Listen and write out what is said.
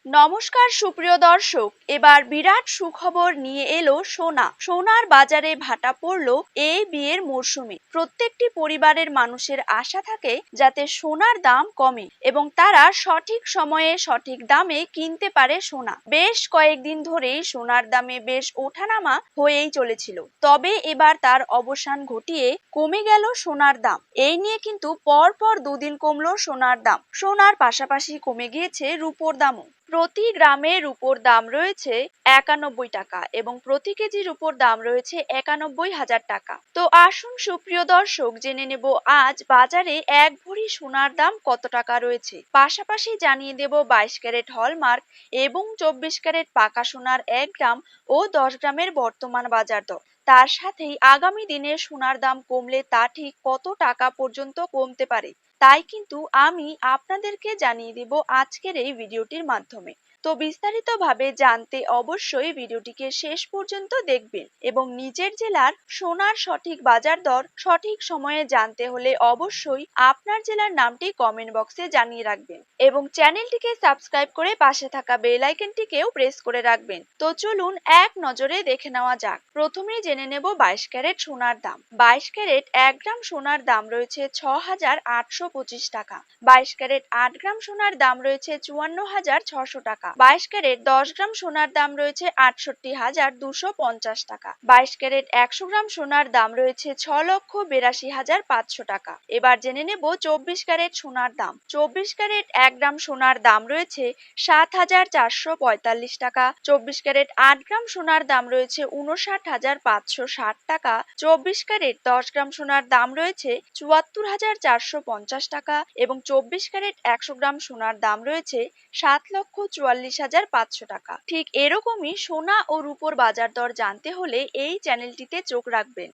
নমস্কার সুপ্রিয় দর্শক, এবার বিরাট সুখবর নিয়ে এলো সোনার বাজারে ভাটা পড়লো এই বিয়ের মরশুমে। প্রত্যেকটি পরিবারের মানুষের আশা থাকে যাতে সোনার দাম কমে এবং তারা সঠিক সময়ে সঠিক দামে কিনতে পারে সোনা। বেশ কয়েকদিন ধরেই সোনার দামে বেশ ওঠানামা হয়েই চলেছিল, তবে এবার তার অবসান ঘটিয়ে কমে গেল সোনার দাম। এই নিয়ে কিন্তু পরপর দুদিন কমলো সোনার দাম। সোনার পাশাপাশি কমে গিয়েছে রূপোর দামও। প্রতি গ্রামে রূপোর দাম রয়েছে 91 টাকা এবং প্রতি কেজি রূপোর দাম রয়েছে 91,000 টাকা। তো আসুন সুপ্রিয় দর্শক, জেনে নেব আজ বাজারে এক ভরি সোনার দাম কত টাকা রয়েছে। পাশাপাশি জানিয়ে দেব 22 ক্যারেট হলমার্ক এবং 24 ক্যারেট পাকা সোনার 1 গ্রাম ও 10 গ্রামের বর্তমান বাজার দর। তার সাথেই আগামী দিনে সোনার দাম কমলে তা ঠিক কত টাকা পর্যন্ত কমতে পারে, তাই কিন্তু আমি আপনাদেরকে জানিয়ে দেব আজকের এই ভিডিওটির মাধ্যমে। তো বিস্তারিতভাবে জানতে অবশ্যই ভিডিওটিকে শেষ পর্যন্ত দেখবেন এবং নিজের জেলার সোনার সঠিক বাজার দর সঠিক সময়ে জানতে হলে অবশ্যই আপনার জেলার নামটি কমেন্ট বক্সে জানিয়ে রাখবেন এবং চ্যানেলটিকে সাবস্ক্রাইব করে পাশে থাকা বেল আইকনটিকেও প্রেস করে রাখবেন। তো চলুন এক নজরে দেখে নেওয়া যাক। প্রথমেই জেনে নেব 22 ক্যারেট সোনার দাম। 22 ক্যারেট 1 গ্রাম সোনার দাম রয়েছে 6,825 টাকা। 22 ক্যারেট 8 গ্রাম সোনার দাম রয়েছে 54,600 টাকা। 22 ক্যারেট 10 গ্রাম সোনার দাম রয়েছে 68,250 টাকা। 22 ক্যারেট 100 গ্রাম সোনার দাম রয়েছে 6,82,500 টাকা। এবার জেনে নেব 24 ক্যারেট সোনার দাম। 24 ক্যারেট 1 গ্রাম সোনার দাম রয়েছে 7,445 টাকা। 24 ক্যারেট 8 গ্রাম সোনার দাম রয়েছে 59,560 টাকা। 24 ক্যারেট 10 গ্রাম সোনার দাম রয়েছে 74,450 টাকা এবং 24 ক্যারেট 100 গ্রাম সোনার দাম রয়েছে 7,44,500 টাকা। ঠিক এরকমই সোনা ও রূপোর বাজার দর জানতে হলে এই চ্যানেলটিতে চোখ রাখবেন।